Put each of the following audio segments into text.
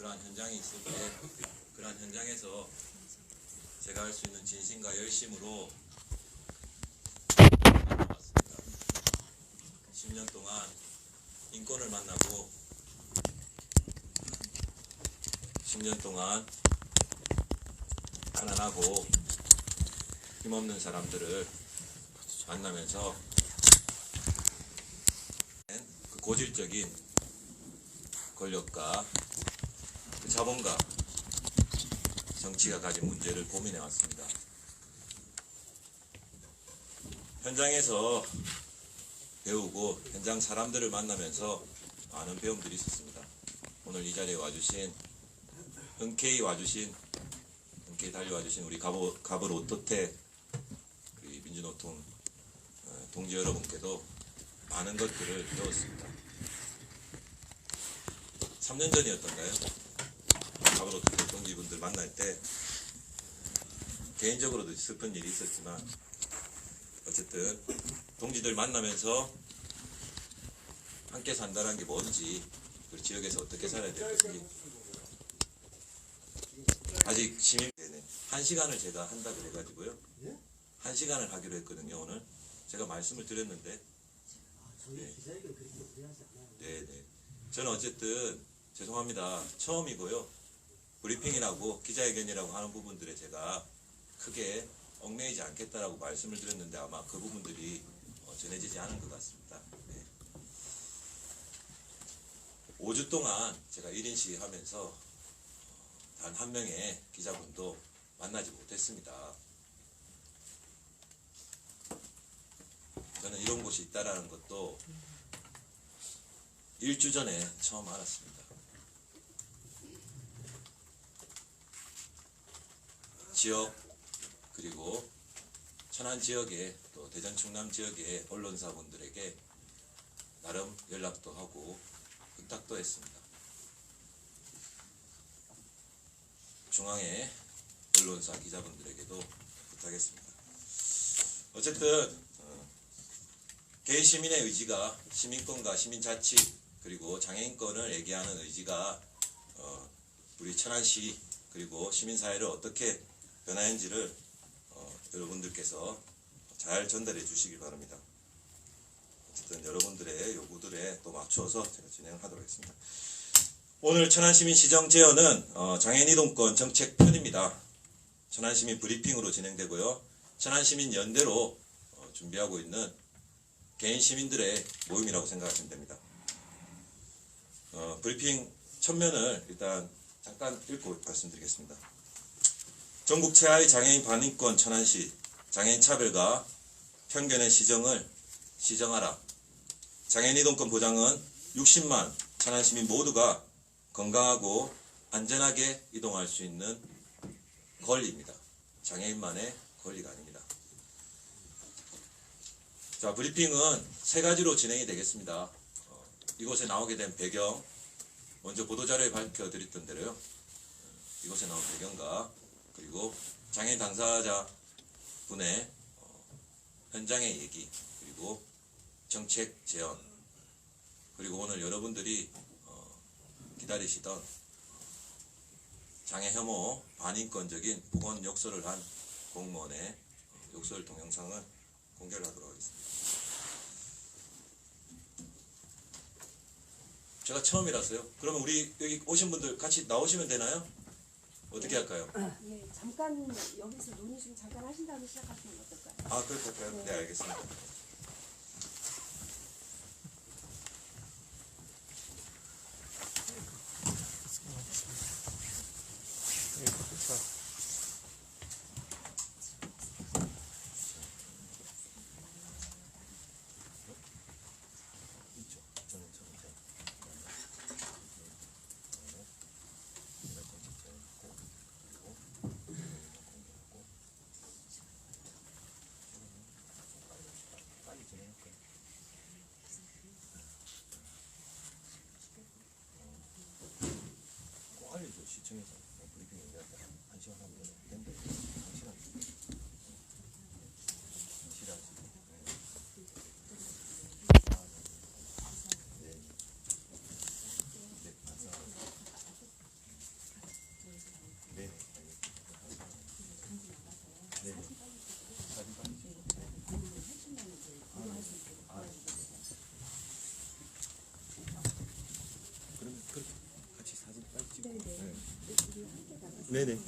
그러한 현장이 있을 때 그러한 현장에서 제가 할 수 있는 진심과 열심으로 만나봤습니다. 10년 동안 인권을 만나고 10년 동안 가난하고 힘없는 사람들을 만나면서 그 고질적인 권력과 그 자본과 정치가 가진 문제를 고민해 왔습니다. 현장에서 배우고 현장 사람들을 만나면서 많은 배움들이 있었습니다. 오늘 이 자리에 와주신 흔쾌히 달려와주신 우리 가불 오토테 우리 민주노총 동지 여러분께도 많은 것들을 배웠습니다. 3년 전이었던가요? 가불 오토테 동지분들 만날 때 개인적으로도 슬픈 일이 있었지만 어쨌든 동지들 만나면서 함께 산다는 게 뭔지 그 지역에서 어떻게 살아야 될지 아직 시민대는 1시간을 제가 한다 그래가지고요. 1시간을 하기로 했거든요. 오늘 제가 말씀을 드렸는데 네. 네네. 저는 어쨌든 죄송합니다. 처음이고요. 브리핑이라고 기자회견이라고 하는 부분들에 제가 크게 얽매이지 않겠다라고 말씀을 드렸는데 아마 그 부분들이 전해지지 않은 것 같습니다. 네. 5주 동안 제가 1인 하면서 단 한 명의 기자분도 만나지 못했습니다. 저는 이런 곳이 있다라는 것도 1주 전에 처음 알았습니다. 지역 그리고 천안 지역에 또 대전 충남 지역의 언론사분들에게 나름 연락도 하고 부탁도 했습니다. 중앙의 언론사 기자분들에게도 부탁했습니다. 어쨌든 개인 시민의 의지가 시민권과 시민자치 그리고 장애인권을 얘기하는 의지가 우리 천안시 그리고 시민사회를 어떻게 변화했는지를 여러분들께서 잘 전달해 주시길 바랍니다. 어쨌든 여러분들의 요구들에 또 맞추어서 제가 진행을 하도록 하겠습니다. 오늘 천안시민시정제언은 장애인이동권 정책편입니다. 천안시민 브리핑으로 진행되고요. 천안시민연대로 준비하고 있는 개인 시민들의 모임이라고 생각하시면 됩니다. 브리핑 첫면을 일단 잠깐 읽고 말씀드리겠습니다. 전국 최하위 장애인 반인권 천안시 장애인 차별과 편견의 시정을 시정하라. 장애인 이동권 보장은 60만 천안시민 모두가 건강하고 안전하게 이동할 수 있는 권리입니다. 장애인만의 권리가 아닙니다. 자, 브리핑은 3가지로 진행이 되겠습니다. 이곳에 나오게 된 배경, 먼저 보도자료에 밝혀드렸던 대로요. 이곳에 나온 배경과 그리고 장애인 당사자 분의 현장의 얘기, 그리고 정책 제언, 그리고 오늘 여러분들이 기다리시던 장애 혐오 반인권적인 보건 욕설을 한 공무원의 욕설 동영상을 공개를 하도록 하겠습니다. 제가 처음이라서요. 그러면 우리 여기 오신 분들 같이 나오시면 되나요? 어떻게 할까요? 예, 잠깐 여기서 논의 좀 잠깐 하신 다음에 시작하시면 어떨까요? 아, 그럴까요? 네, 알겠습니다. 시청에서 브리핑 얘기할 때 1시간 하면 된대. 1시간. 1시간. 네. 네네.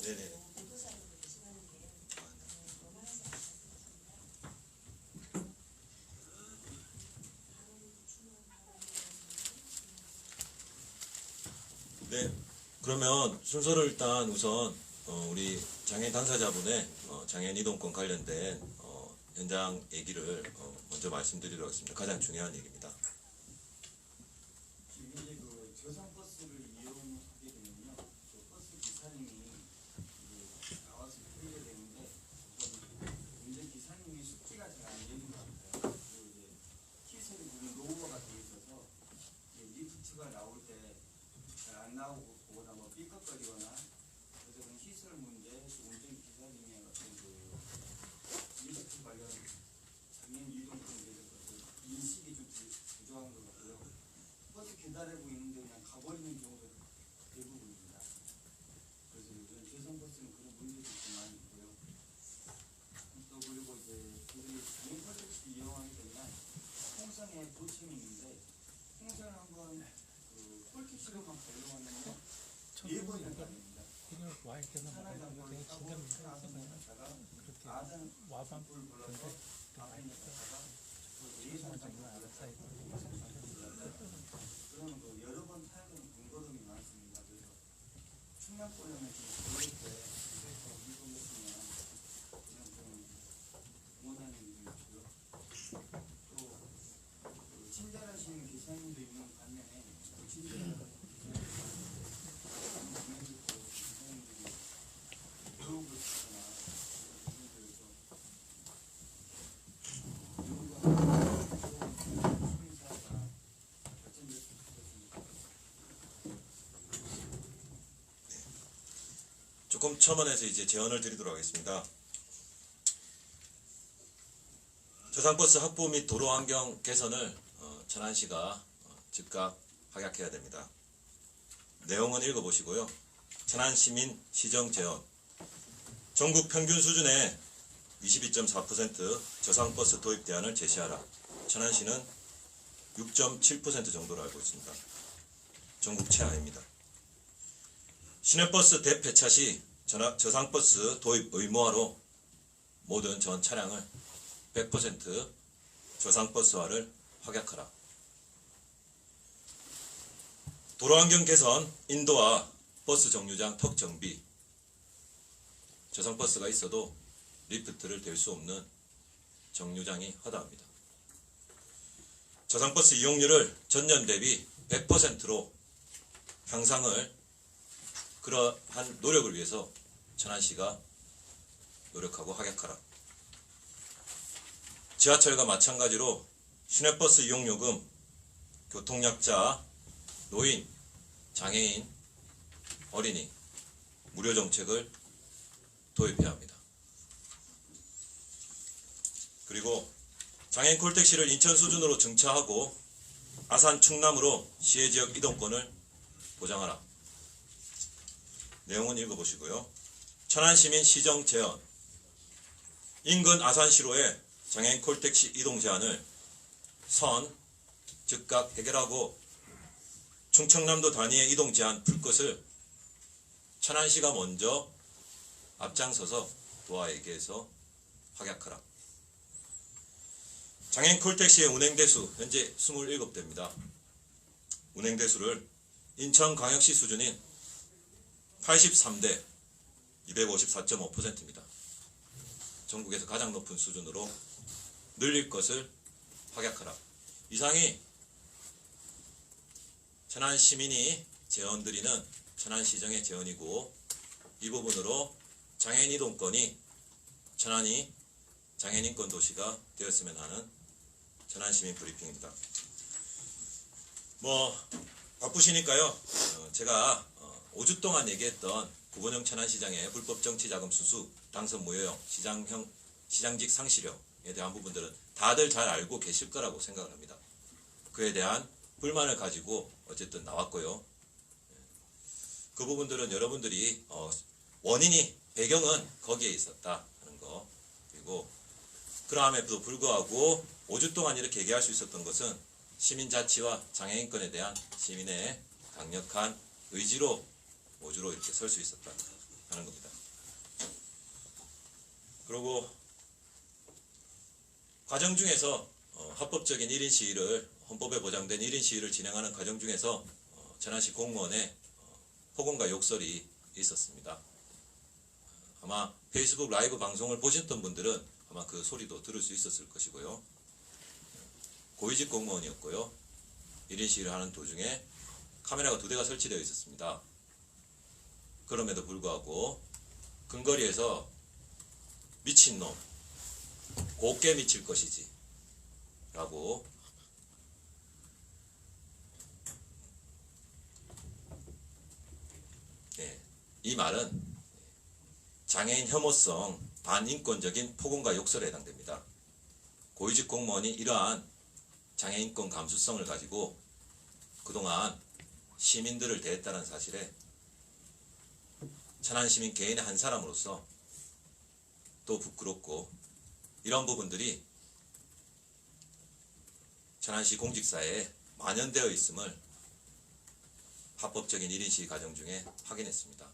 네네. 네. 그러면 순서를 일단 우선 우리 장애인 당사자분의 장애인 이동권 관련된 현장 얘기를 먼저 말씀드리도록 하겠습니다. 가장 중요한 얘기입니다. 지금 이제 그 저상버스를 이용하게 되면요, 그 버스 기사님이 이제 나와서 풀게 되는데, 운전 기사님이 숙지가 잘 안 되는 것 같아요. 그리고 이제 시설이 보면 노후화가 돼 있어서 리프트가 나올 때 잘 안 나오고 보거나 뭐 삐걱거리거나, 그래서 그런 시설 문제, 또 운전 기사님의 어떤 그 리프트 관련 장애인 이동권에 대해서 인식이 좀 부족한 것 같고요. 버스 기다리고 있는데 그냥 가버리는 경우가 대부분입니다. 그래서 요즘 저상버스는 그런 문제도 좀 많이 있고요. 또 그리고 이제 우리 장애인 프로젝트 이용하게 되면 홍성에 도청이 있는데, 홍성을 한번 그 폴키 실험만 가려고 하는데 4번을 다닙니다. 하나에 한번 타고 하나에 갔다가 아산 불 불러서 아산에 갔다가 또 예산 장고 불러서 그러면 그 여러 번 타야 되는 번거로움이 많습니다. 그래서 충남권에는 지금 그럴 때 이거 했으면 그냥 좀 원하는 일이 있고요. 또그 친절하신 기사님도 있는 반면에 그 친절한 기사님들이 교육을 듣거나 이런 데서 조금 첨언해서 이제 제언을 드리도록 하겠습니다. 저상버스 확보 및 도로 환경 개선을 천안시가 즉각 확약해야 됩니다. 내용은 읽어보시고요. 천안시민 시정 제언. 전국 평균 수준의 22.4% 저상버스 도입 대안을 제시하라. 천안시는 6.7% 정도로 알고 있습니다. 전국 최하입니다. 시내버스 대폐차 시 저상버스 도입 의무화로 모든 전 차량을 100% 저상버스화를 확약하라. 도로환경 개선, 인도화, 버스 정류장 턱 정비. 저상버스가 있어도 리프트를 댈 수 없는 정류장이 허다합니다. 저상버스 이용률을 전년 대비 100%로 향상을 그러한 노력을 위해서 천안시가 노력하고 확약하라. 지하철과 마찬가지로 시내버스 이용요금, 교통약자, 노인, 장애인, 어린이 무료 정책을 도입해야 합니다. 그리고 장애인 콜택시를 인천 수준으로 증차하고 아산, 충남으로 시혜지역 이동권을 보장하라. 내용은 읽어보시고요. 천안시민 시정 제언. 인근 아산시로의 장애인 콜택시 이동 제한을 즉각 해결하고 충청남도 단위의 이동 제한 풀 것을 천안시가 먼저 앞장서서 도하에게서 확약하라. 장애인 콜택시의 운행대수 현재 27대입니다. 운행대수를 인천광역시 수준인 83대 254.5%입니다. 전국에서 가장 높은 수준으로 늘릴 것을 확약하라. 이상이 천안시민이 제언드리는 천안시정의 제언이고, 이 부분으로 장애인 이동권이 천안이 장애인권 도시가 되었으면 하는 천안시민 브리핑입니다. 바쁘시니까요. 제가 5주 동안 얘기했던 구본영 천안시장의 불법 정치자금 수수, 당선 무효형, 시장직 상실형에 대한 부분들은 다들 잘 알고 계실 거라고 생각을 합니다. 그에 대한 불만을 가지고 어쨌든 나왔고요. 그 부분들은 여러분들이 원인이, 배경은 거기에 있었다 하는 거, 그리고 그러함에도 불구하고 5주 동안 이렇게 얘기할 수 있었던 것은 시민자치와 장애인권에 대한 시민의 강력한 의지로 5주로 이렇게 설 수 있었다 하는 겁니다. 그리고 과정 중에서 합법적인 1인 시위를, 헌법에 보장된 1인 시위를 진행하는 과정 중에서 천안시 공무원의 폭언과 욕설이 있었습니다. 아마 페이스북 라이브 방송을 보셨던 분들은 아마 그 소리도 들을 수 있었을 것이고요. 고위직 공무원이었고요. 1인 시위를 하는 도중에 카메라가 2대가 설치되어 있었습니다. 그럼에도 불구하고 근거리에서 미친놈, 곱게 미칠 것이지 라고 이 말은 장애인 혐오성 반인권적인 폭언과 욕설에 해당됩니다. 고위직 공무원이 이러한 장애인권 감수성을 가지고 그동안 시민들을 대했다는 사실에 천안시민 개인의 한 사람으로서 또 부끄럽고, 이런 부분들이 천안시 공직사에 만연되어 있음을 합법적인 1인 시위 과정 중에 확인했습니다.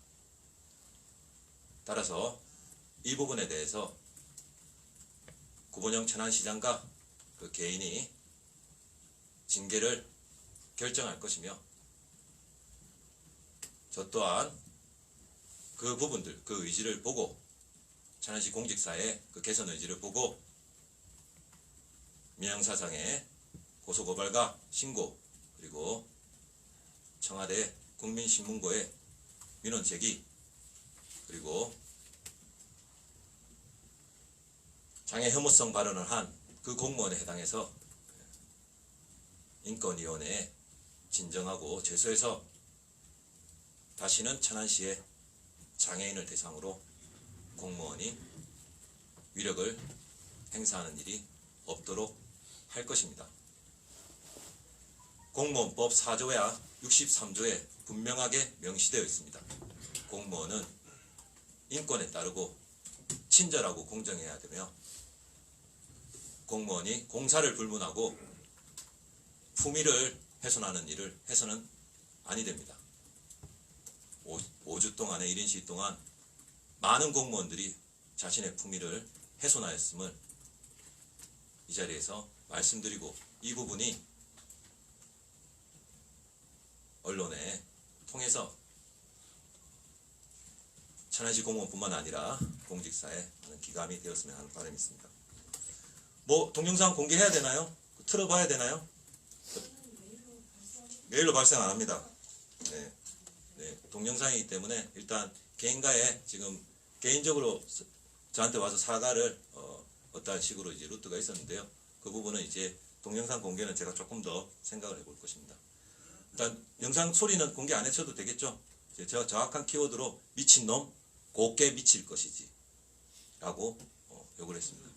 따라서 이 부분에 대해서 구본영 천안시장과 그 개인이 징계를 결정할 것이며, 저 또한 그 부분들, 그 의지를 보고, 천안시 공직사의 그 개선 의지를 보고 민형사상의 고소고발과 신고, 그리고 청와대 국민신문고에 민원 제기, 그리고 장애 혐오성 발언을 한 그 공무원에 해당해서 인권위원회에 진정하고 제소해서 다시는 천안시의 장애인을 대상으로 공무원이 위력을 행사하는 일이 없도록 할 것입니다. 공무원법 4조와 63조에 분명하게 명시되어 있습니다. 공무원은 인권에 따르고 친절하고 공정해야 되며, 공무원이 공사를 불문하고 품위를 훼손하는 일을 해서는 아니 됩니다. 5주 동안의 1인 시위 동안 많은 공무원들이 자신의 품위를 훼손하였음을 이 자리에서 말씀드리고, 이 부분이 언론에 통해서 천안시 공무원뿐만 아니라 공직사에 많은 기감이 되었으면 하는 바람이 있습니다. 뭐 동영상 공개해야 되나요? 틀어봐야 되나요? 메일로 발생 안 합니다. 네. 네, 동영상이기 때문에 일단 개인과의 지금 개인적으로 저한테 와서 사과를 어떠한 식으로 이제 루트가 있었는데요. 그 부분은 이제 동영상 공개는 제가 조금 더 생각을 해볼 것입니다. 일단 영상 소리는 공개 안 해쳐도 되겠죠? 제가 정확한 키워드로 미친놈, 곱게 미칠 것이지 라고 요구를 했습니다.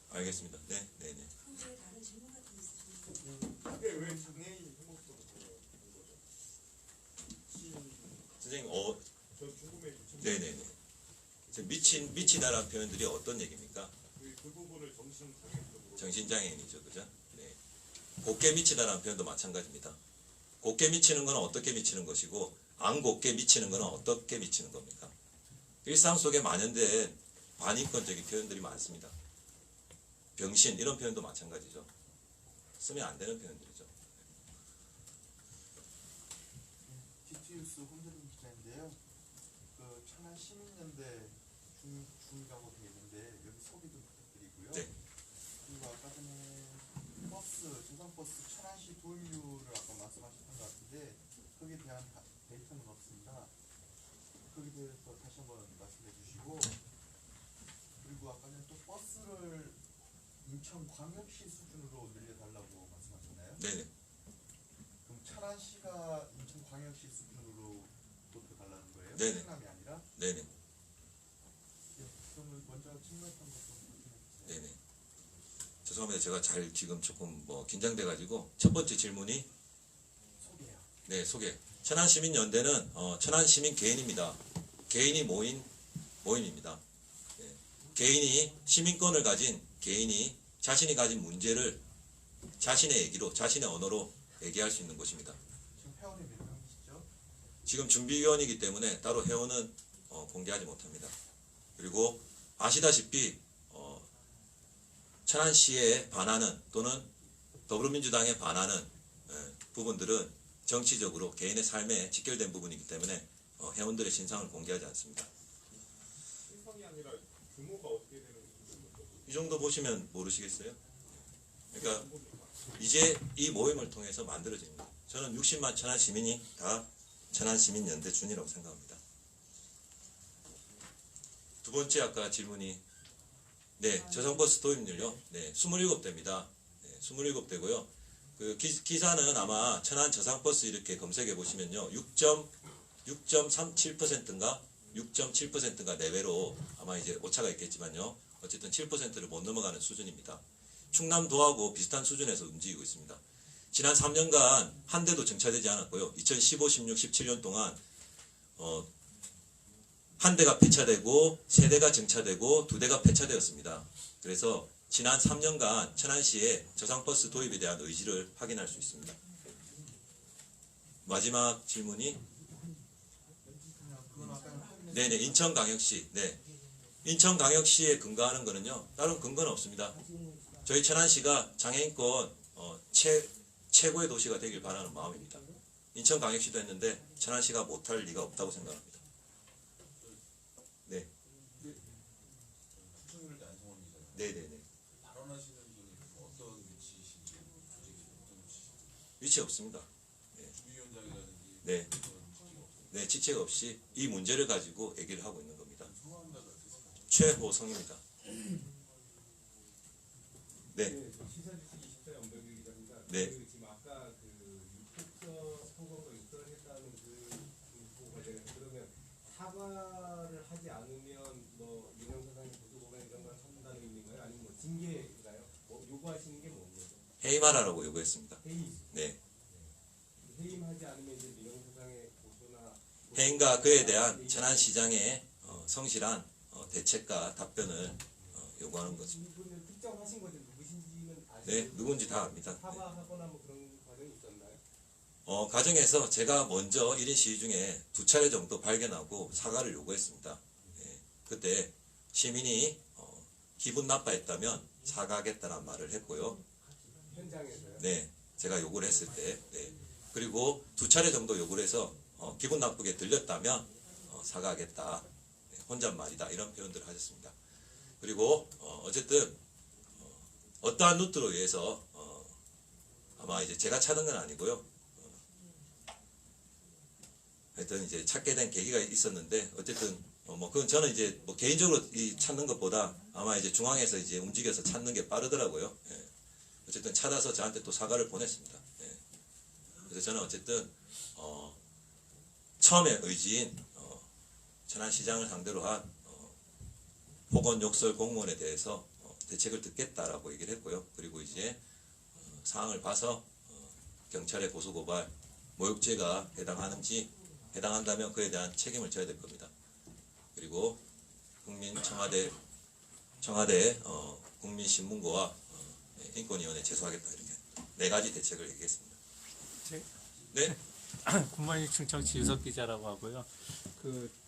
알겠습니다. 네. 그게 왜 장애인 혐오부터 선생님, 저 궁금해요. 네네네. 지금 미치다라는 표현들이 어떤 얘기입니까? 그 부분을 정신장애적으로. 정신장애인이죠, 그죠? 네. 곱게 미치다라는 표현도 마찬가지입니다. 곱게 미치는 건 어떻게 미치는 것이고, 안 곱게 미치는 건 어떻게 미치는 겁니까? 일상 속에 만연된 반인권적인 표현들이 많습니다. 병신, 이런 표현도 마찬가지죠. 쓰면 안 되는 표현들이죠. DT뉴스 홍대림 기자인데요. 그 천안 시민연대 중이라고 되어 있는데 여기 소개 좀 부탁드리고요. 네. 그리고 아까 전에 저상버스 천안시 도입률을 아까 말씀하셨던 것 같은데 거기에 대한 데이터는 없습니다. 거기에 대해서 다시 한번 말씀해 주시고, 그리고 아까 전에 또 버스를 인천광역시 수준으로 늘려달라고 말씀하셨나요? 네네. 그럼 천안시가 인천광역시 수준으로 높여달라는 거예요? 네네. 충남이 아니라? 네네. 네, 그러면 먼저 질문했던 것좀 말씀해 주세요. 네네. 죄송합니다. 제가 지금 조금 긴장돼가지고, 첫 번째 질문이, 소개요. 네, 소개. 천안시민연대는 천안시민 개인입니다. 개인이 모인 모임입니다. 네. 개인이, 시민권을 가진 개인이 자신이 가진 문제를 자신의 얘기로, 자신의 언어로 얘기할 수 있는 곳입니다. 지금 회원이 몇 명이시죠? 지금 준비위원이기 때문에 따로 회원은 공개하지 못합니다. 그리고 아시다시피 천안시에 반하는 또는 더불어민주당에 반하는 부분들은 정치적으로 개인의 삶에 직결된 부분이기 때문에 회원들의 신상을 공개하지 않습니다. 신상이 아니라 규모가 어떻게 되는지 이 정도 보시면 모르시겠어요? 그러니까 이제 이 모임을 통해서 만들어진 거예요. 저는 60만 천안 시민이 다 천안 시민연대 준이라고 생각합니다. 두 번째 아까 질문이, 네, 저상버스 도입률요. 네, 27대입니다. 네, 27대고요. 그 기사는 아마 천안 저상버스 이렇게 검색해 보시면요, 6.37%인가 6.7%인가 내외로 아마 이제 오차가 있겠지만요, 어쨌든 7%를 못 넘어가는 수준입니다. 충남도하고 비슷한 수준에서 움직이고 있습니다. 지난 3년간 한 대도 정차되지 않았고요. 2015, 16, 17년 동안 한 대가 폐차되고 세 대가 정차되고 두 대가 폐차되었습니다. 그래서 지난 3년간 천안시의 저상버스 도입에 대한 의지를 확인할 수 있습니다. 마지막 질문이, 네네, 인천광역시. 네, 인천광역시에 근거하는 거는요, 다른 근거는 없습니다. 저희 천안시가 장애인권 최고의 도시가 되길 바라는 마음입니다. 인천광역시도 했는데 천안시가 못할 리가 없다고 생각합니다. 네. 추천을 안성원이잖아요. 네네네. 발언하시는 분이 어떤 위치이신지, 조직이 어떤 위치이신지, 위치 없습니다. 주비위원장이라든지 네. 그런 직책 없어요. 네, 직책 없이 이 문제를 가지고 얘기를 하고 있는 겁니다. 성함자가 어떻습니까? 최호성입니다. 네. 시사주식 20대 연결기 기자입니다. 네. 지금 아까 그 유폭적 선거가 입설을 했다는 그 관련해서 그러면 사과를 하지 않으면 뭐 민영사상의 고소고발 이런 걸 한다는 의미인가요? 아니면 뭐 징계인가요? 뭐 요구하시는 게 뭔가요? 해임하라고 요구했습니다. 해임. 네. 해임하지 않으면 이제 민영사상의 고소나 해임과 그에 대한 천안시장의 성실한 대책과 답변을 요구하는 거죠. 이분을 특정하신 거죠? 누구신지는 아시죠? 네, 누군지 다 압니다. 네. 사과하거나 뭐 그런 과정이 있었나요? 가정에서 제가 먼저 1인 시위 중에 2차례 정도 발견하고 사과를 요구했습니다. 예, 그때 시민이 기분 나빠했다면 사과하겠다는 말을 했고요. 현장에서요? 네, 제가 요구를 했을 때, 네. 그리고 2차례 정도 요구를 해서 기분 나쁘게 들렸다면 사과하겠다, 네, 혼잣말이다 이런 표현들을 하셨습니다. 그리고 어쨌든 어떠한 루트로 의해서 아마 이제 제가 찾은 건 아니고요. 하여튼 이제 찾게 된 계기가 있었는데 어쨌든 뭐 그건 저는 이제 뭐 개인적으로 찾는 것보다 아마 이제 중앙에서 이제 움직여서 찾는 게 빠르더라고요. 예. 어쨌든 찾아서 저한테 또 사과를 보냈습니다. 예. 그래서 저는 어쨌든 처음에 의지인 천안시장을 상대로 한 폭언 욕설 공무원에 대해서 대책을 듣겠다라고 얘기를 했고요. 그리고 이제 사항을 봐서 경찰에 고소고발, 모욕죄가 해당하는지 해당한다면 그에 대한 책임을 져야 될 겁니다. 그리고 청와대 국민신문고와 인권위원회 제소하겠다 이렇게 4가지 대책을 얘기했습니다. 네. 굿모닝 정치 유석 기자라고 하고요.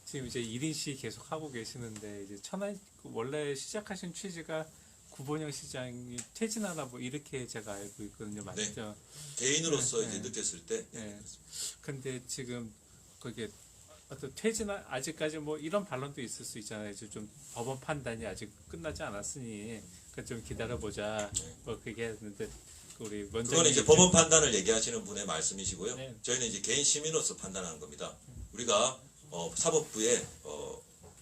지금 이제 1인 시위 계속 하고 계시는데 이제 천안 원래 시작하신 취지가 구본영 시장이 퇴진하라 뭐 이렇게 제가 알고 있거든요. 맞죠? 네. 개인으로서 네, 이제 네. 느꼈을 때. 네. 근데 지금 그게 어떤 아직까지 뭐 이런 반론도 있을 수 있잖아요. 이제 좀 법원 판단이 아직 끝나지 않았으니 좀 기다려보자. 뭐 그게 했는데 우리 원장님 그건 이제 법원 판단을 얘기하시는 분의 말씀이시고요. 네. 저희는 이제 개인 시민으로서 판단하는 겁니다. 우리가 사법부의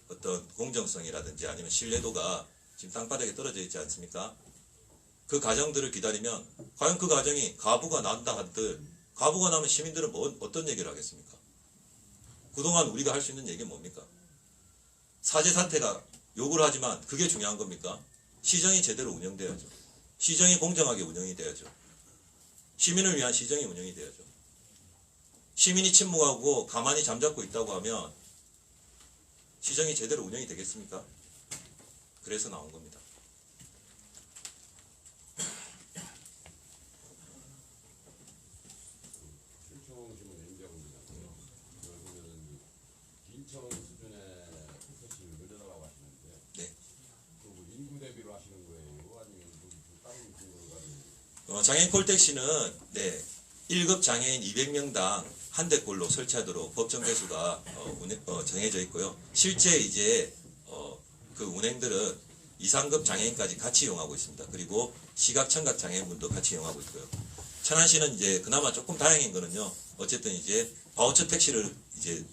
어떤 공정성이라든지 아니면 신뢰도가 지금 땅바닥에 떨어져 있지 않습니까? 그 과정들을 기다리면 과연 그 과정이 가부가 난다 한들 가부가 나면 시민들은 어떤 얘기를 하겠습니까? 그동안 우리가 할 수 있는 얘기는 뭡니까? 사제 사태가 요구를 하지만 그게 중요한 겁니까? 시정이 제대로 운영돼야죠. 시정이 공정하게 운영이 돼야죠. 시민을 위한 시정이 운영이 돼야죠. 시민이 침묵하고 가만히 잠자코 있다고 하면 시정이 제대로 운영이 되겠습니까? 그래서 나온 겁니다. 출처지문 행정부잖아요. 그러면은 인천 수준의 콘서트를 늘려달라고 하시는데, 네. 뭐 인구 대비로 하시는 거예요? 아니면 뭐 다른 근거가 있는 장애인 콜택시는 1급 장애인 200명당 한 대꼴로 설치하도록 법정 대수가 정해져 있고요. 실제 이제 그 운행들은 2, 3급 장애인까지 같이 이용하고 있습니다. 그리고 시각 청각 장애인분도 같이 이용하고 있고요. 천안시는 이제 그나마 조금 다행인 거는요. 어쨌든 이제 바우처 택시를 이제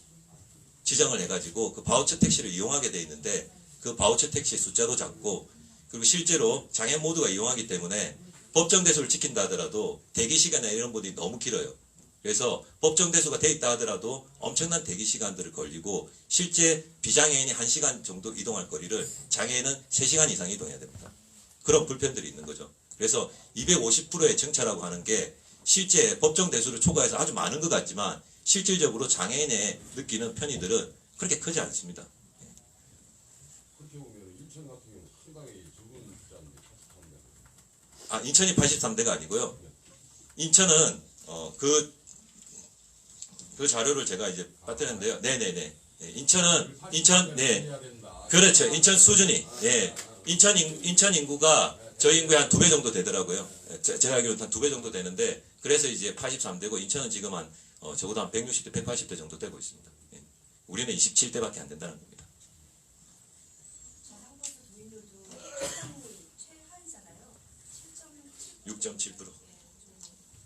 지정을 해가지고 그 바우처 택시를 이용하게 돼 있는데 그 바우처 택시의 숫자도 작고 그리고 실제로 장애인 모두가 이용하기 때문에 법정 대수를 지킨다 하더라도 대기 시간이나 이런 부분이 너무 길어요. 그래서 법정 대수가 돼 있다 하더라도 엄청난 대기 시간들을 걸리고 실제 비장애인이 1시간 정도 이동할 거리를 장애인은 3시간 이상 이동해야 됩니다. 그런 불편들이 있는 거죠. 그래서 250%의 정차라고 하는 게 실제 법정 대수를 초과해서 아주 많은 것 같지만 실질적으로 장애인의 느끼는 편의들은 그렇게 크지 않습니다. 그렇게 보면 인천 같은 경우는 상당히 적은 숫자인데 83대. 아, 인천이 83대가 아니고요. 인천은 그 자료를 제가 이제 받드는데요. 네네네. 인천 네. 그렇죠. 인천 수준이 인천 인구가 저희 인구의 한 2배 정도 되더라고요. 제가 알기로는 한 2배 정도 되는데 그래서 이제 83대고 인천은 지금 한 적어도 한 160대, 180대 정도 되고 있습니다. 예. 우리는 27대밖에 안 된다는 겁니다. 저상버스 도입률도 굉장히 최하이잖아요. 7.7%. 6.7%.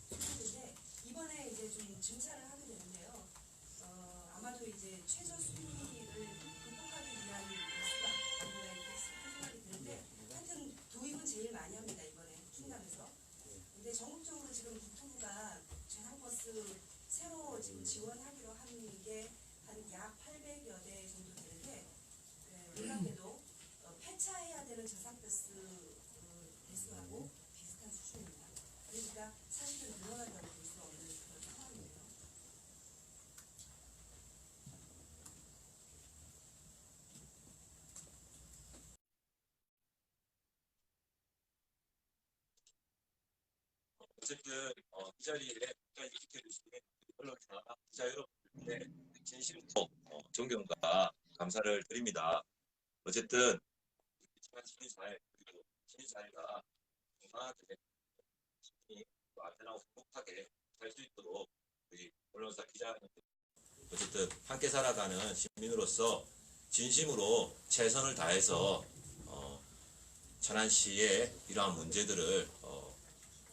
근데 이번에 이제 좀 증차를 하게 되는데요. 아마도 이제 최저 수준을 극복하기 위한 수가 아닌가 이렇게 생각이 드는데 하여튼 도입은 제일 많이 합니다. 이번에 충남에서. 근데 전국적으로 지금 국토부가 저상버스 새로 지금 지원하기로 하는 게 한 약 800여 대 정도 되는데 놀랍게도 폐차해야 되는 저상버스 대수하고 비슷한 수준입니다. 그러니까 사실은 늘어난다고 볼 수 없는 그런 상황이에요. 어쨌든 이 자리에 끝까지 지켜주신 언론사 기자 여러분께 진심으로 존경과 감사를 드립니다. 어쨌든 시민사회 그리고 시민사회가 건강하게 안전하고 행복하게 살 수 있도록 우리 언론사 기자님들 어쨌든 함께 살아가는 시민으로서 진심으로 최선을 다해서 천안시의 이러한 문제들을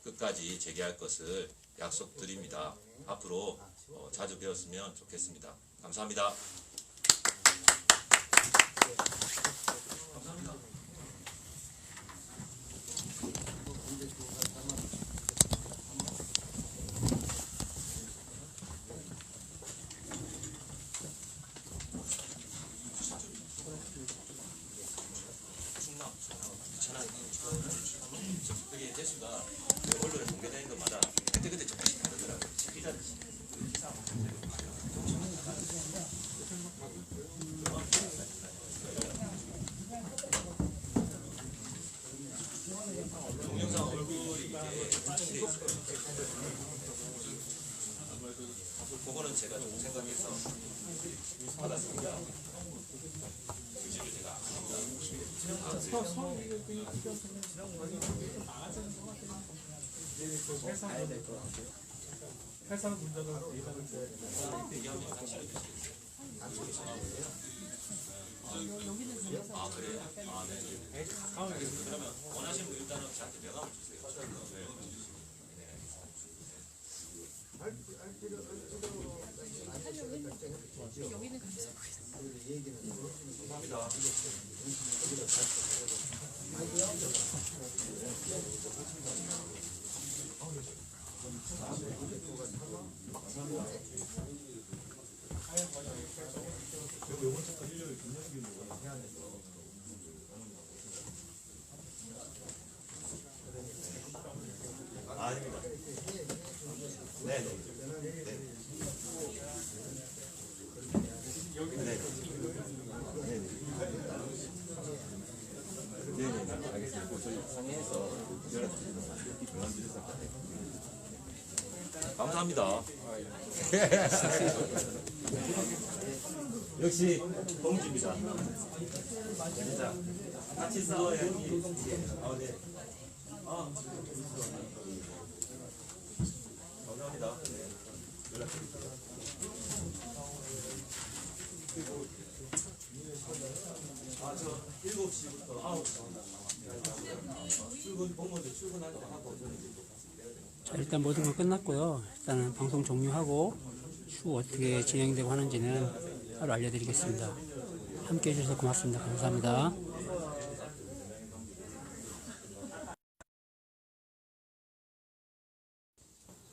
끝까지 제기할 것을 약속드립니다. 앞으로 자주 뵈었으면 좋겠습니다. 감사합니다. 천안 그게 대수가 언론에 공개되는 것마다 그때 조금씩 다르더라고요. 동영상 얼굴이 이게 확실히 있어요. 그거는 제가 좀 생각해서 받았습니다. 의지를 제가 안 회사 문제는 예상을 줘야 된다. 얘기하면 상실을 드시겠어요? 아 그래요? 아 네. 그러면 원하시는 분 일단은 저한테 명함을 주세요. 감사합니다. 아닙니다. 네네. 네네. 알겠습니다. 저희 상의해서 연락드리겠습니다. 감사합니다. 역시 동지입니다. 진짜 같이 싸워야지. 네. 감사합니다. 네. 연락드립니다. 저 7시부터 9시. 출근, 공무원들 출근할 때 하고 저는 자, 일단 모든 건 끝났고요. 일단은 방송 종료하고 추후 어떻게 진행되고 하는지는 따로 알려드리겠습니다. 함께 해주셔서 고맙습니다. 감사합니다.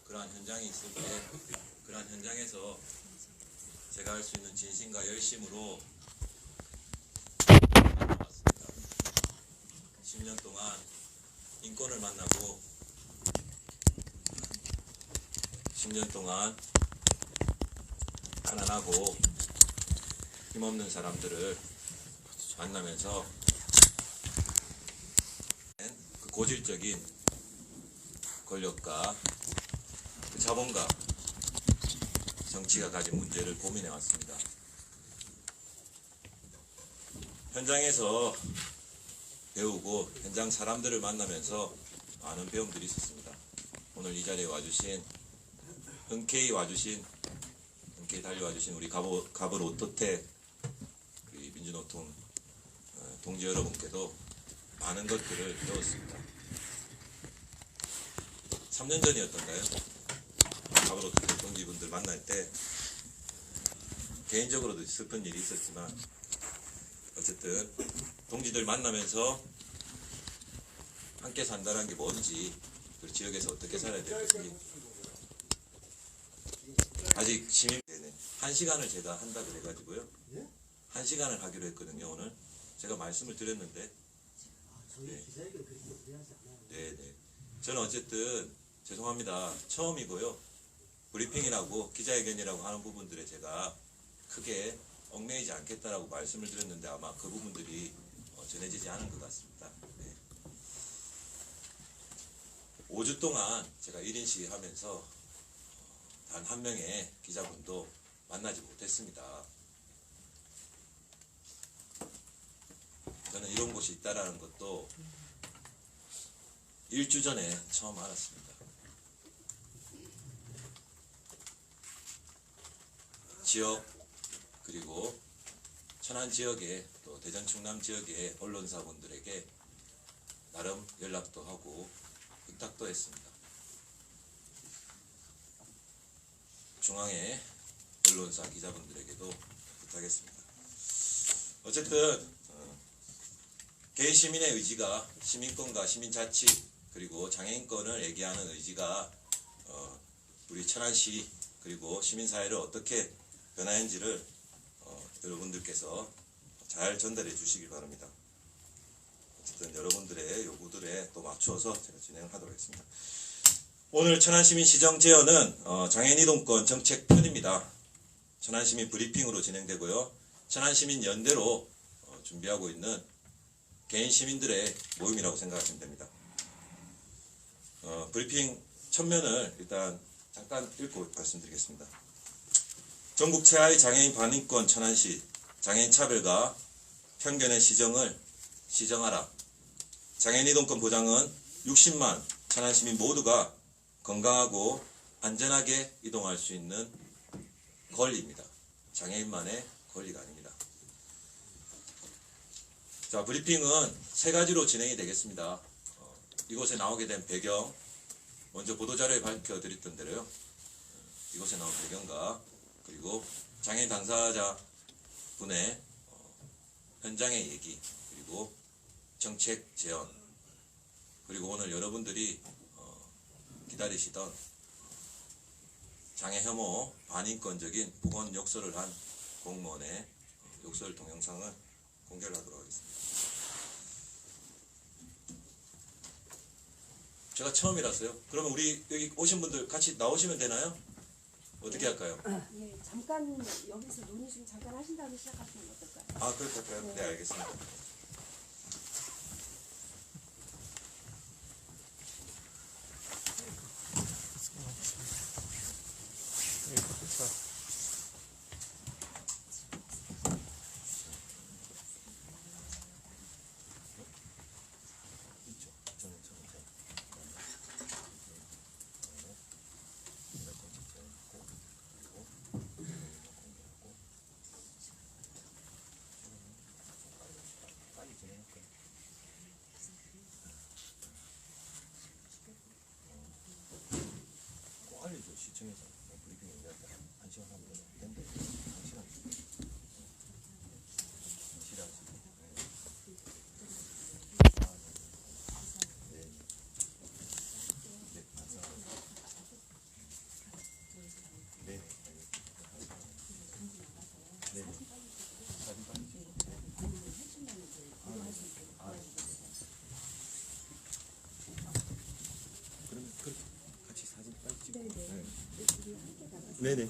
그러한 현장이 있을 때 그러한 현장에서 제가 할 수 있는 진심과 열심으로 만나봤습니다. 10년 동안 인권을 만나고 10년 동안 가난하고 힘없는 사람들을 만나면서 그 고질적인 권력과 그 자본과 정치가 가진 문제를 고민해 왔습니다. 현장에서 배우고 현장 사람들을 만나면서 많은 배움들이 있었습니다. 오늘 이 자리에 와주신 흔쾌히 달려와주신 우리 가볼 오토텍 우리 민주노총 동지 여러분께도 많은 것들을 배웠습니다. 3년 전이었던가요? 가볼 오토텍 동지분들 만날 때 개인적으로도 슬픈 일이 있었지만 어쨌든 동지들 만나면서 함께 산다는 게 뭔지 그 지역에서 어떻게 살아야 될지 아직 시민대는 1시간을 제가 한다 그래가지고요. 1시간을 하기로 했거든요. 오늘 제가 말씀을 드렸는데 네네. 저는 어쨌든 죄송합니다. 처음이고요. 브리핑이라고 기자회견이라고 하는 부분들에 제가 크게 얽매이지 않겠다라고 말씀을 드렸는데 아마 그 부분들이 전해지지 않은 것 같습니다. 네. 5주 동안 제가 1인시 하면서 단 한 명의 기자분도 만나지 못했습니다. 저는 이런 곳이 있다라는 것도 1주 전에 처음 알았습니다. 지역 그리고 천안 지역의 또 대전 충남 지역의 언론사분들에게 나름 연락도 하고 부탁도 했습니다. 중앙의 언론사 기자분들에게도 부탁했습니다. 어쨌든 개인 시민의 의지가 시민권과 시민자치 그리고 장애인권을 얘기하는 의지가 우리 천안시 그리고 시민사회를 어떻게 변화했는지를 여러분들께서 잘 전달해 주시길 바랍니다. 어쨌든 여러분들의 요구들에 또 맞추어서 제가 진행을 하도록 하겠습니다. 오늘 천안시민시정제언은 장애인이동권 정책편입니다. 천안시민 브리핑으로 진행되고요. 천안시민연대로 준비하고 있는 개인 시민들의 모임이라고 생각하시면 됩니다. 브리핑 첫면을 일단 잠깐 읽고 말씀드리겠습니다. 전국 최하위 장애인 반인권 천안시 장애인 차별과 편견의 시정을 시정하라. 장애인 이동권 보장은 60만 천안시민 모두가 건강하고 안전하게 이동할 수 있는 권리입니다. 장애인만의 권리가 아닙니다. 자, 브리핑은 세 가지로 진행이 되겠습니다. 이곳에 나오게 된 배경, 먼저 보도자료에 밝혀드렸던 대로요. 이곳에 나온 배경과 그리고 장애인 당사자 분의 현장의 얘기, 그리고 정책 제언, 그리고 오늘 여러분들이 기다리시던 장애 혐오 반인권적인 보건 욕설을 한 공무원의 욕설 동영상을 공개를 하도록 하겠습니다. 제가 처음이라서요. 그러면 우리 여기 오신 분들 같이 나오시면 되나요? 어떻게 할까요? 예, 잠깐 여기서 논의 좀 잠깐 하신 다음에 시작하시면 어떨까요? 아, 그럴까요? 네, 알겠습니다. 꼭 알려줘. 시청에서 브리핑 얘기할 때 1시간 하면 된대. 1시간. 1시간 하시고. 네. 네, 감사합니다. 네, 네. 네, 네. 사진 빨리 찍고. 그러면 그렇게 같이 사진 빨리 찍고. 네네. 네네.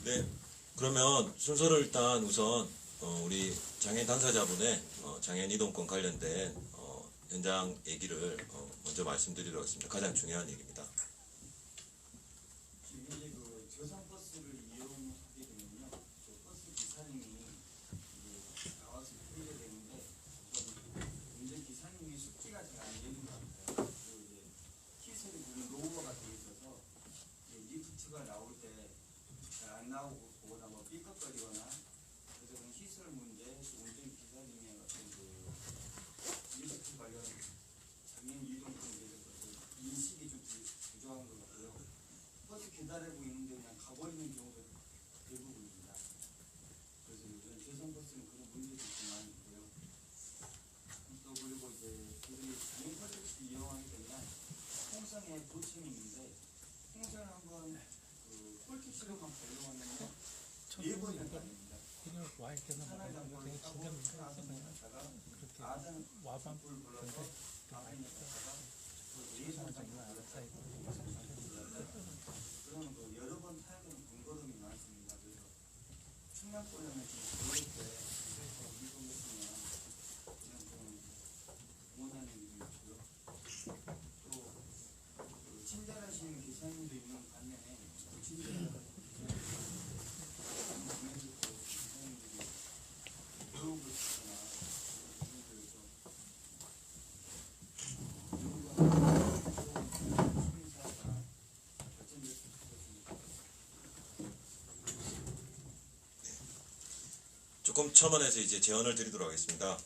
네, 그러면 순서를 일단 우선 우리 장애인 당사자분의 장애인 이동권 관련된 현장 얘기를 먼저 말씀드리도록 하겠습니다. 가장 중요한 얘기입니다. 지금 이제 그 저상버스를 이용하게 되면요, 저 버스 기사님이 이제 나와서 풀게 되는데 운전 기사님이 숙지가 잘 안 되는 것 같아요. 그리고 이제 시설이 보면 로우가 돼 있어서 이제 리프트가 나올 때 잘 안 나오거나 뭐 삐걱거리거나 그래서 그런 시설 문제, 또 운전 기사님의 어떤 그 리프트 관련 장애인 이동권에 대해서 인식이 좀 부족한 것 같고요. 버스 기다리고 있는데 그냥 가버리는 경우가 대부분입니다. 그래서 요즘 저상버스는 그런 문제도 좀 많이 있고요. 또 그리고 이제 우리 장애인 버스 이용하게 되면 홍성에 도청이 있는데 홍성을 한번 그 콜택시로만 가려고 하는데 4번을 다닙니다. 그냥 와 있게는 하나에 한번 그냥 타고 진짜 아산에 갔다가 그렇게 아산 와방 불 불러서 아산에 갔다가 그 예산 장관 그러면 그 여러 번 타야 되는 번거로움이 많습니다. 그래서 충남권에는 지금 그럴 때 이동했으면 그냥 좀 응원하는 일이 있고요. 또그 친절하신 기사님도 있는 반면에 친절한 기사님들이 교육을 시거나 이런 조금 첨언해서 이제 제언을 드리도록 하겠습니다.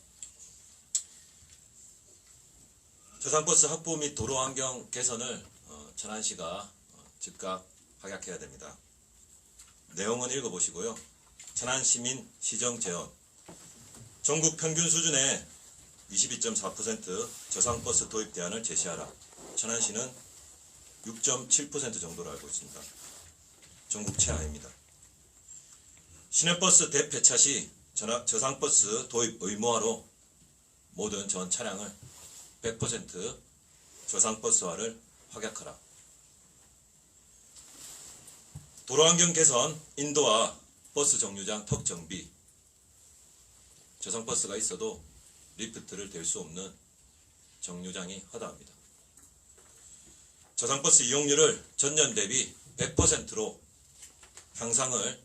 저상버스 확보 및 도로 환경 개선을 천안시가 즉각 확약해야 됩니다. 내용은 읽어보시고요. 천안시민 시정 제언. 전국 평균 수준의 22.4% 저상버스 도입 대안을 제시하라. 천안시는 6.7% 정도로 알고 있습니다. 전국 최하입니다. 시내버스 대폐차 시 저상버스 도입 의무화로 모든 전 차량을 100% 저상버스화를 확약하라. 도로환경 개선, 인도화, 버스 정류장 턱 정비. 저상버스가 있어도 리프트를 댈 수 없는 정류장이 허다합니다. 저상버스 이용률을 전년 대비 100%로 향상을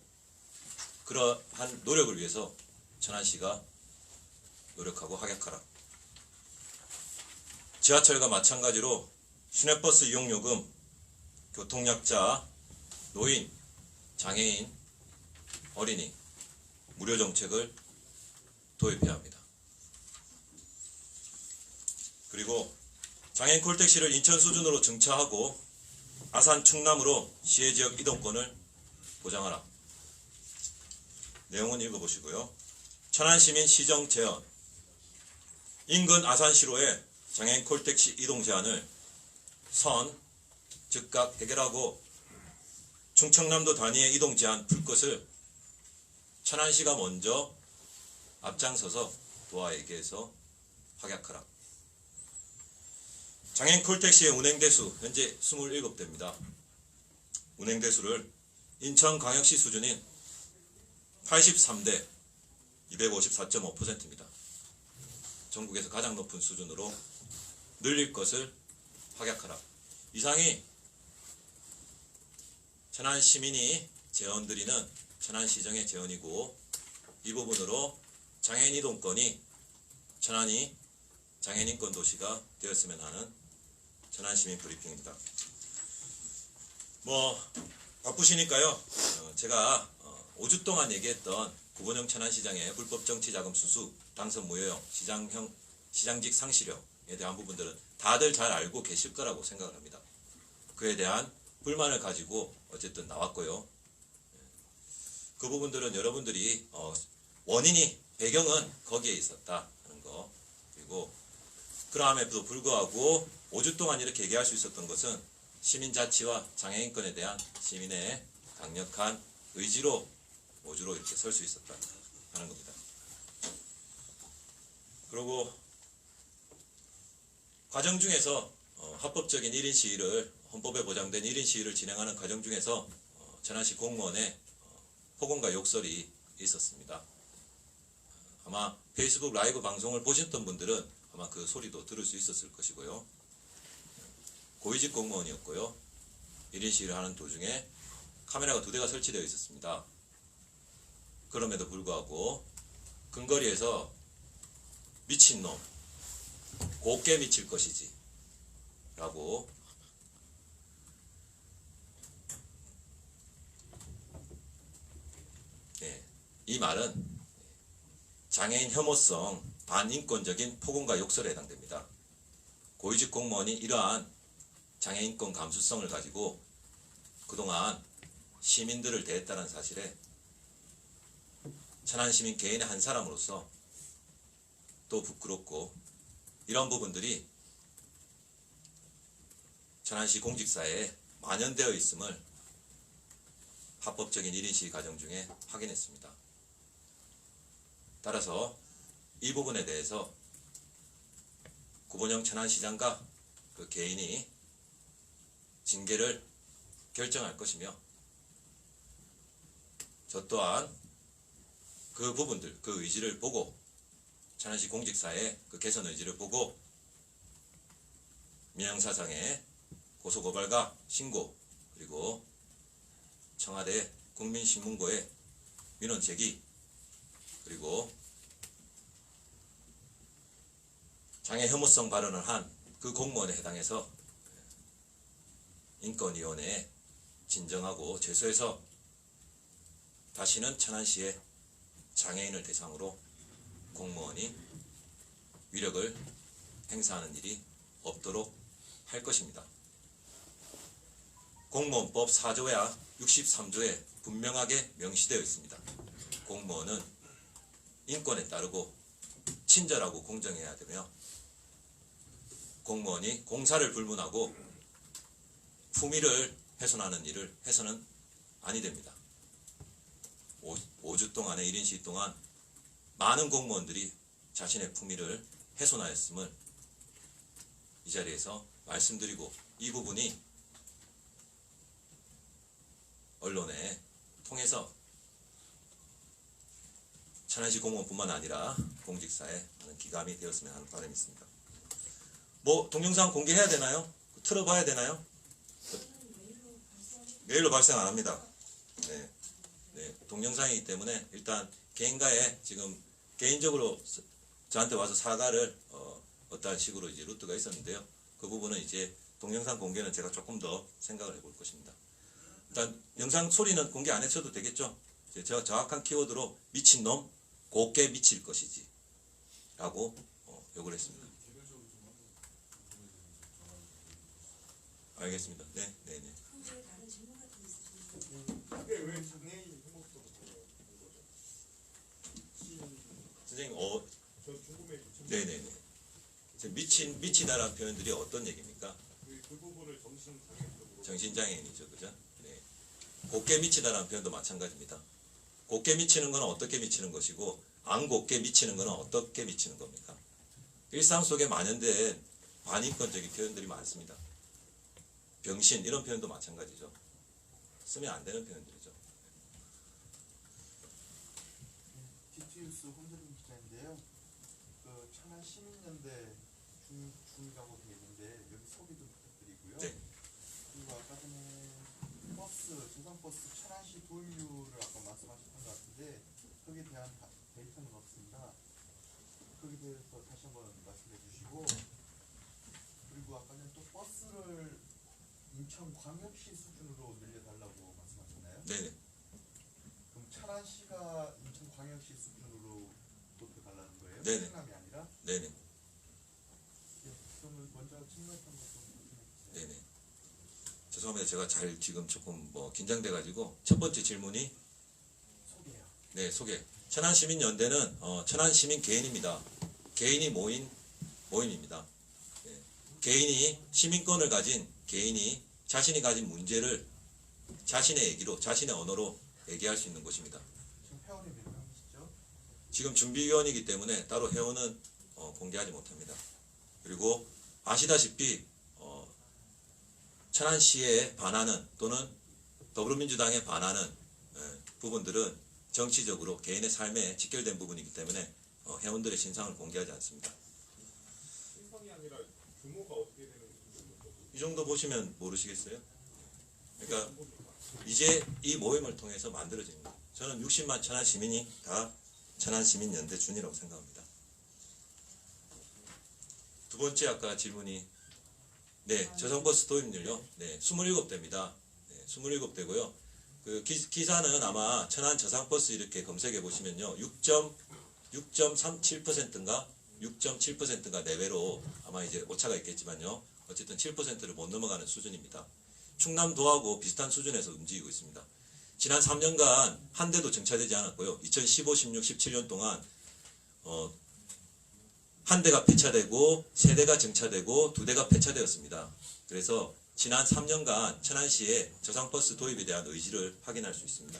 그러한 노력을 위해서 천안시가 노력하고 확약하라. 지하철과 마찬가지로 시내버스 이용요금, 교통약자, 노인, 장애인, 어린이 무료 정책을 도입해야 합니다. 그리고 장애인 콜택시를 인천 수준으로 증차하고 아산, 충남으로 시혜지역 이동권을 보장하라. 내용은 읽어보시고요. 천안시민 시정 제언. 인근 아산시로의 장애인 콜택시 이동 제한을 즉각 해결하고 충청남도 단위의 이동 제한 풀 것을 천안시가 먼저 앞장서서 도와 얘기해서 확약하라. 장애인 콜택시의 운행대수 현재 27대입니다. 운행대수를 인천광역시 수준인 83대 254.5%입니다. 전국에서 가장 높은 수준으로 늘릴 것을 확약하라. 이상이 천안시민이 제언드리는 천안시정의 제언이고 이 부분으로 장애인 이동권이 천안이 장애인권 도시가 되었으면 하는 천안시민 브리핑입니다. 바쁘시니까요. 제가 5주 동안 얘기했던 구본영 천안시장의 불법 정치자금 수수, 당선 무효형, 시장직 상실형에 대한 부분들은 다들 잘 알고 계실 거라고 생각을 합니다. 그에 대한 불만을 가지고 어쨌든 나왔고요. 그 부분들은 여러분들이 원인이, 배경은 거기에 있었다 하는 거, 그리고 그러함에도 불구하고 5주 동안 이렇게 얘기할 수 있었던 것은 시민자치와 장애인권에 대한 시민의 강력한 의지로 5주로 이렇게 설 수 있었다 하는 겁니다. 그리고 과정 중에서 합법적인 1인 시위를, 헌법에 보장된 1인 시위를 진행하는 과정 중에서 천안시 공무원의 폭언과 욕설이 있었습니다. 아마 페이스북 라이브 방송을 보셨던 분들은 아마 그 소리도 들을 수 있었을 것이고요. 고위직 공무원이었고요. 1인 시위를 하는 도중에 카메라가 2대가 설치되어 있었습니다. 그럼에도 불구하고 근거리에서 미친놈, 곱게 미칠 것이지 라고 이 말은 장애인 혐오성 반인권적인 폭언과 욕설에 해당됩니다. 고위직 공무원이 이러한 장애인권 감수성을 가지고 그동안 시민들을 대했다는 사실에 천안시민 개인의 한 사람으로서 또 부끄럽고, 이런 부분들이 천안시 공직사회에 만연되어 있음을 합법적인 1인 시위 과정 중에 확인했습니다. 따라서 이 부분에 대해서 구본영 천안시장과 그 개인이 징계를 결정할 것이며, 저 또한 그 부분들, 그 의지를 보고, 천안시 공직사의 그 개선 의지를 보고 민형사상의 고소고발과 신고, 그리고 청와대 국민신문고에 민원 제기, 그리고 장애 혐오성 발언을 한 그 공무원에 해당해서 인권위원회에 진정하고 제소해서 다시는 천안시의 장애인을 대상으로 공무원이 위력을 행사하는 일이 없도록 할 것입니다. 공무원법 4조와 63조에 분명하게 명시되어 있습니다. 공무원은 인권에 따르고 친절하고 공정해야 되며, 공무원이 공사를 불문하고 품위를 훼손하는 일을 해서는 아니 됩니다. 5주 동안의 1인 시위 동안 많은 공무원들이 자신의 품위를 훼손하였음을 이 자리에서 말씀드리고, 이 부분이 언론에 통해서 천안시 공무원뿐만 아니라 공직사에 많은 기감이 되었으면 하는 바람이 있습니다. 뭐 동영상 공개해야 되나요? 틀어봐야 되나요? 메일로 발생 안 합니다. 네, 동영상이기 때문에 일단 개인과의 지금 개인적으로 저한테 와서 사과를 어떠한 식으로 이제 루트가 있었는데요. 그 부분은 이제 동영상 공개는 제가 조금 더 생각을 해볼 것입니다. 일단 영상 소리는 공개 안 해셔도 되겠죠? 제가 정확한 키워드로 미친놈, 곱게 미칠 것이지 라고 욕을 했습니다. 알겠습니다. 네. 그런데 다른 질문 같은 게 있으십니까? 그게 왜 장애인 혐오성으로 선생님, 저 궁금해요. 네네네. 미치다라는 표현들이 어떤 얘기입니까? 그 부분을 정신장애적으로. 정신장애인이죠, 그죠? 네. 곱게 미치다라는 표현도 마찬가지입니다. 곱게 미치는 건 어떻게 미치는 것이고, 안 곱게 미치는 건 어떻게 미치는 겁니까? 일상 속에 만연된 반인권적인 표현들이 많습니다. 병신, 이런 표현도 마찬가지죠. 쓰면 안 되는 표현들이죠. DT뉴스 홍재림 기자인데요. 그 천안 시민연대 중위라고 되어 있는데 여기 소개 좀 부탁드리고요. 네. 그리고 아까 전에 저상버스 천안시 도입률을 아까 말씀하셨던 것 같은데 거기에 대한 데이터는 없습니다. 거기에 대해서 다시 한번 말씀해 주시고, 그리고 아까는 또 버스를 인천광역시 수준으로 늘려달라고 말씀하셨나요? 네네. 그럼 천안시가 인천광역시 수준으로 높여달라는 거예요? 네네. 충남이 아니라? 네네. 네, 그러면 먼저 질문했던 것좀 말씀해 주세요. 네네. 죄송합니다. 제가 지금 조금 긴장돼가지고, 첫 번째 질문이, 소개요. 네, 소개. 천안시민연대는 천안시민 개인입니다. 개인이 모인 모임입니다. 네. 개인이 시민권을 가진 개인이 자신이 가진 문제를 자신의 얘기로, 자신의 언어로 얘기할 수 있는 곳입니다. 지금 회원이 몇 명이시죠? 지금 준비위원이기 때문에 따로 회원은 공개하지 못합니다. 그리고 아시다시피 천안시에 반하는, 또는 더불어민주당에 반하는 부분들은 정치적으로 개인의 삶에 직결된 부분이기 때문에 회원들의 신상을 공개하지 않습니다. 신상이 아니라 규모가 어떻게 되는 이 정도 보시면 모르시겠어요? 그러니까 이제 이 모임을 통해서 만들어진 거예요. 저는 60만 천안 시민이 다 천안시민연대준이라고 생각합니다. 두 번째 아까 질문이 네, 저상버스 도입률요. 네, 27대입니다. 네, 27대고요. 그 기사는 아마 천안 저상버스 이렇게 검색해 보시면요. 6.37%인가 6.7%인가 내외로 아마 이제 오차가 있겠지만요. 어쨌든 7%를 못 넘어가는 수준입니다. 충남도하고 비슷한 수준에서 움직이고 있습니다. 지난 3년간 한 대도 정차되지 않았고요. 2015, 16, 17년 동안 한 대가 폐차되고 세 대가 정차되고 두 대가 폐차되었습니다. 그래서 지난 3년간 천안시의 저상버스 도입에 대한 의지를 확인할 수 있습니다.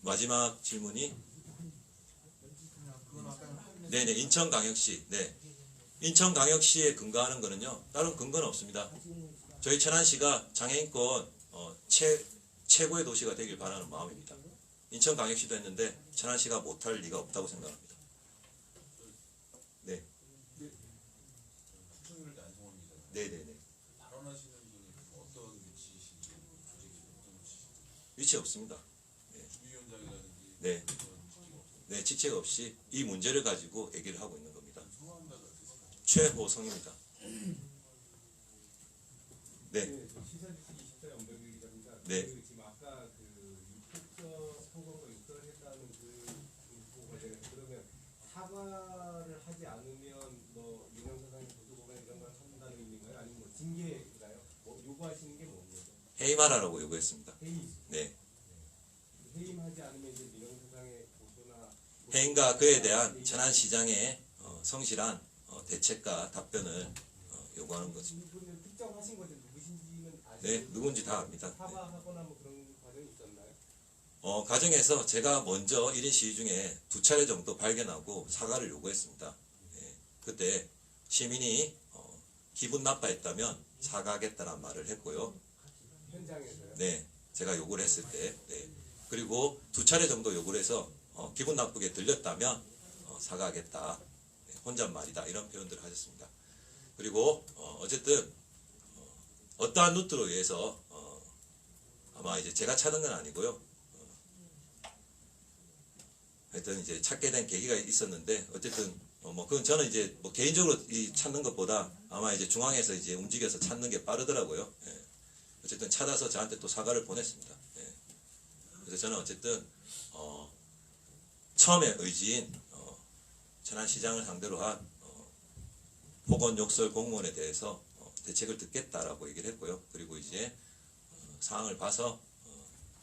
마지막 질문이 네네 인천광역시 네 인천광역시에 근거하는 거는요 다른 근거는 없습니다. 저희 천안시가 장애인권 최고의 도시가 되길 바라는 마음입니다. 인천광역시도 했는데 천안시가 못할 리가 없다고 생각합니다. 네. 추천을 안성원 기자님. 네네네. 발언하시는 분이 어떤 위치이신지 어떤 위치이신지. 위치 없습니다. 네. 주비위원장이라든지 네. 그런 직책 없어요. 네, 직책 없이 이 문제를 가지고 얘기를 하고 있는 겁니다. 성함이 어떠세요? 최호성입니다. 네. 시사주식 20대 연병규 기자입니다. 네. 그 지금 아까 그 유폭적 선거가 입건을 했다는 그 부분 관련해서 그러면 사과를 하지 않으면 뭐 민영사상의 고소고발 이런 걸 한다는 의미인가요? 아니면 뭐 징계인가요? 뭐 요구하시는 게 뭡니까? 해임하라고 요구했습니다. 해임. 네. 해임하지 않으면 이제 민영사상의 고소나 해임과 그에 대한 천안시장의 성실한 대책과 답변을 요구하는 거죠. 이분은 특정하신 거죠? 누구신지는 아시죠? 네, 누군지 다 압니다. 네. 사과하거나 뭐 그런 과정이 있었나요? 과정에서 제가 먼저 1인 시위 중에 2차례 정도 발견하고 사과를 요구했습니다. 네, 그때 시민이 기분 나빠했다면 사과하겠다는 말을 했고요. 현장에서요? 네, 제가 요구를 했을 때, 네. 그리고 2차례 정도 요구를 해서 기분 나쁘게 들렸다면 사과하겠다, 네, 혼잣말이다 이런 표현들을 하셨습니다. 그리고 어쨌든 어떠한 루트로 의해서 아마 이제 제가 찾은 건 아니고요. 하여튼 이제 찾게 된 계기가 있었는데 어쨌든 뭐 그건 저는 이제 뭐 개인적으로 이 찾는 것보다 아마 이제 중앙에서 이제 움직여서 찾는 게 빠르더라고요. 예. 어쨌든 찾아서 저한테 또 사과를 보냈습니다. 예. 그래서 저는 어쨌든 처음에 의지인 천안시장을 상대로 한 보건 욕설 공무원에 대해서 대책을 듣겠다라고 얘기를 했고요. 그리고 이제 사항을 봐서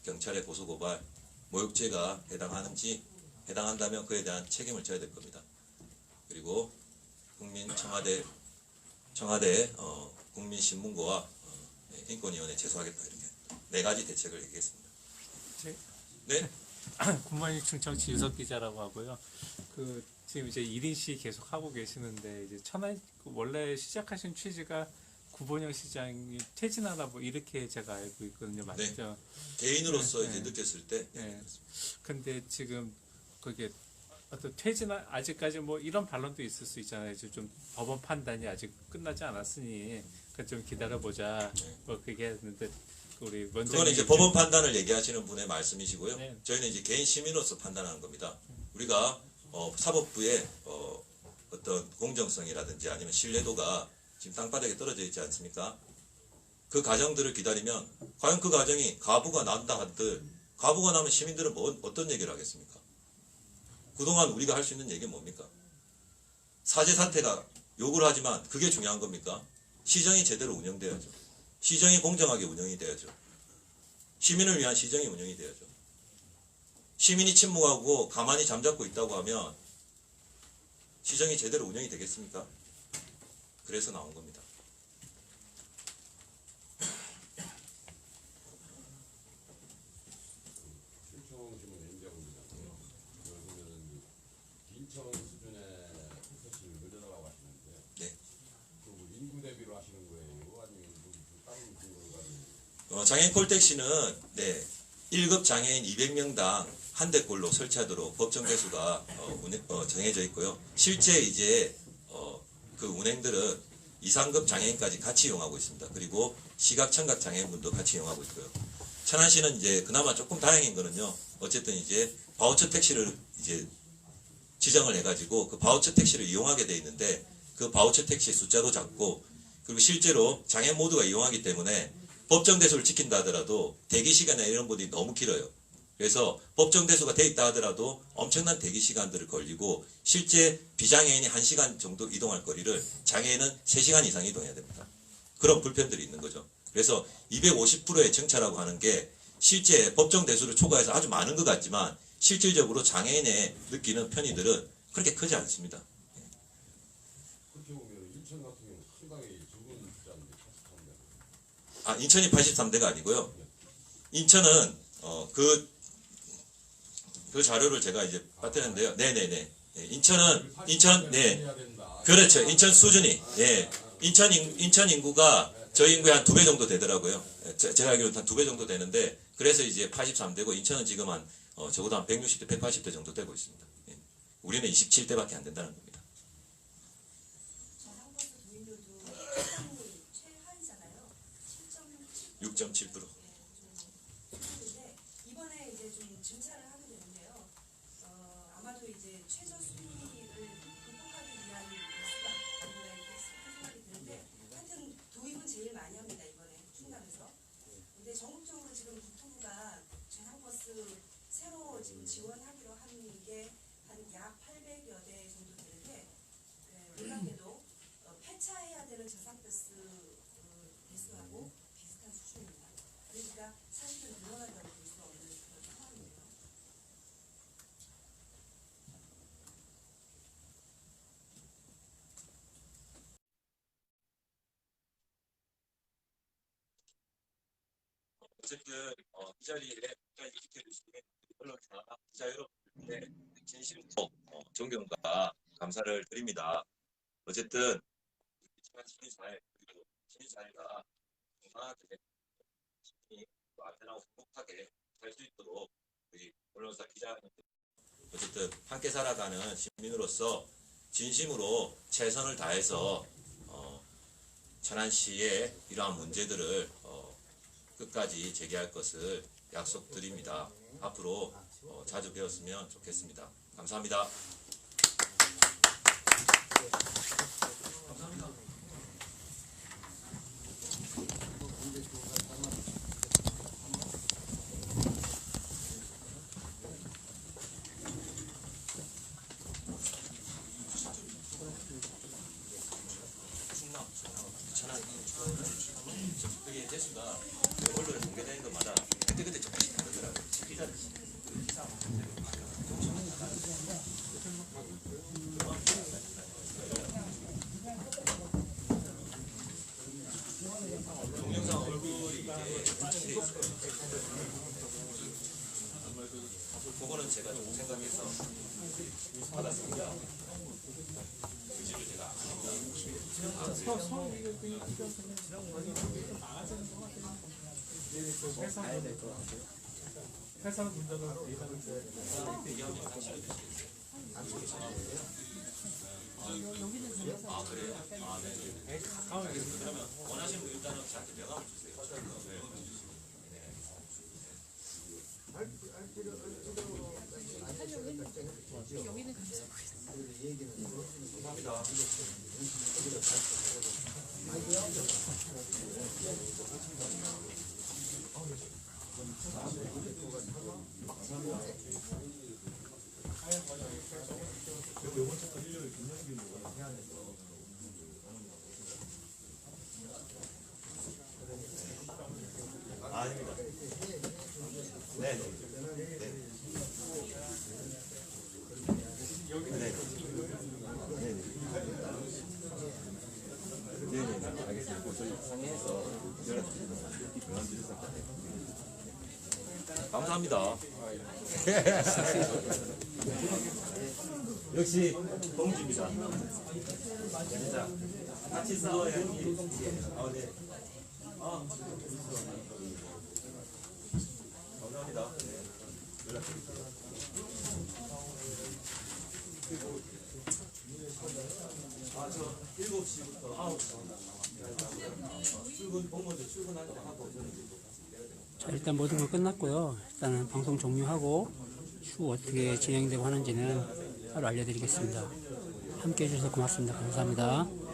경찰의 고소고발, 모욕죄가 해당하는지 해당한다면 그에 대한 책임을 져야 될 겁니다. 그리고 청와대 국민신문고와 인권위원회 제소하겠다 이렇게 4가지 대책을 얘기했습니다. 네. 군만유충 정치 유석 기자라고 하고요. 그 지금 이제 1인 시 계속 하고 계시는데 이제 천안 원래 시작하신 취지가 구본영 시장이 퇴진하라 뭐 이렇게 제가 알고 있거든요. 맞죠? 개인으로서 네, 이제 네. 느꼈을 때. 네. 근데 지금 그게 어떤 아직까지 뭐 이런 반론도 있을 수 있잖아요. 이제 좀 법원 판단이 아직 끝나지 않았으니 좀 기다려보자. 뭐 그게 했는데 우리 원장님 그거는 이제 법원 판단을 얘기하시는 분의 말씀이시고요. 네. 저희는 이제 개인 시민으로서 판단하는 겁니다. 우리가 사법부의 어떤 공정성이라든지 아니면 신뢰도가 지금 땅바닥에 떨어져 있지 않습니까? 그 과정들을 기다리면 과연 그 과정이 가부가 난다 한들 가부가 나면 시민들은 어떤 얘기를 하겠습니까? 그동안 우리가 할 수 있는 얘기는 뭡니까? 사제 사태가 욕을 하지만 그게 중요한 겁니까? 시정이 제대로 운영돼야죠. 시정이 공정하게 운영이 돼야죠. 시민을 위한 시정이 운영이 돼야죠. 시민이 침묵하고 가만히 잠자코 있다고 하면 시정이 제대로 운영이 되겠습니까? 그래서 나온 겁니다. 신청지문 N정입니다. 그러면은 인천 수준의 콘서트를 늘려나가고 하시는데, 네. 그 인구 대비로 하시는 거예요? 아니면 뭐 다른 근거가? 장애인 콜택시는 네 1급 장애인 200명당 한 대꼴로 설치하도록 법정 대수가 정해져 있고요. 실제 이제 그 운행들은 2, 3급 장애인까지 같이 이용하고 있습니다. 그리고 시각 청각 장애인분도 같이 이용하고 있고요. 천안시는 이제 그나마 조금 다행인 거는요. 어쨌든 이제 바우처 택시를 이제 지정을 해가지고 그 바우처 택시를 이용하게 돼 있는데 그 바우처 택시 숫자도 작고 그리고 실제로 장애인 모두가 이용하기 때문에 법정 대수를 지킨다 하더라도 대기 시간이나 이런 분들이 너무 길어요. 그래서 법정 대수가 돼 있다 하더라도 엄청난 대기 시간들을 걸리고 실제 비장애인이 1시간 정도 이동할 거리를 장애인은 3시간 이상 이동해야 됩니다. 그런 불편들이 있는 거죠. 그래서 250%의 정차라고 하는 게 실제 법정 대수를 초과해서 아주 많은 것 같지만 실질적으로 장애인의 느끼는 편의들은 그렇게 크지 않습니다. 그렇게 보면 인천 같은 경우 상당히 적은 숫자인데 83대. 아, 인천이 83대가 아니고요. 인천은 그 자료를 제가 이제 받드는데요. 네네네. 인천 네. 그렇죠. 인천 수준이 인천 인구가 저희 인구의 한 2배 정도 되더라고요. 제가 알기로는 한 2배 정도 되는데 그래서 이제 83대고 인천은 지금 한 적어도 한 160대, 180대 정도 되고 있습니다. 예. 우리는 27대밖에 안 된다는 겁니다. 저항버스 도입률도 최하위잖아요. 6.7%. 근데 이번에 이제 좀 증차를 하게 되는데요. 아마도 이제 최저 수위를 극복하기 위한 수가 아닌가 이렇게 생각이 드는데 하여튼 도입은 제일 많이 합니다. 이번에 충남에서. 근데 전국적으로 지금 국토부가 저항버스 새로 지금 지원하기로 한 게 한 약 800여 대 정도 되는데 놀랍게도 폐차해야 되는 저상버스 대수하고 비슷한 수준입니다. 그러니까 사실은 늘어난다고 볼 수 없는 그런 상황이에요. 어쨌든 이 자리에 이렇게 주시는 언론사 기자 여러분께 진심으로 존경과 감사를 드립니다. 어쨌든 시민사회 그리고 시민사회가 건강하게 안전하고 행복하게 살 수 있도록 우리 언론사 기자님들 어쨌든 함께 살아가는 시민으로서 진심으로 최선을 다해서 천안시의 이러한 문제들을 끝까지 제기할 것을 약속드립니다. 앞으로 자주 뵈었으면 좋겠습니다. 감사합니다. 그게 대수가 언론에 공개되는 것마다 그때 조금씩 다르더라고요. 동영상 얼굴이 이제 설정돼 있어요. 그거는 제가 좀 생각해서 받았습니다. 의지를 제가 회사 문제는 예상을 아 그래요? 아 네. 가까워요. 그러면 원하시는 분 일단은 저한테 명함을 주세요. 감사합니다. 아닙니다. 네. 네. 네네. 알겠습니다. 저희 상의해서 연락드리겠습니다. 감사합니다. 역시 동지입니다. 자, 같이 싸워야지. 네. 감사합니다. 알겠습니다. 네. 연락드릴게요. 저 7시부터 9시. 출근, 공무원들 출근할 때 하고 저는 이제 또 가서 일해야 돼요. 자, 일단 모든 건 끝났고요. 일단은 방송 종료하고 추후 어떻게 진행되고 하는지는 바로 알려드리겠습니다. 함께 해주셔서 고맙습니다. 감사합니다.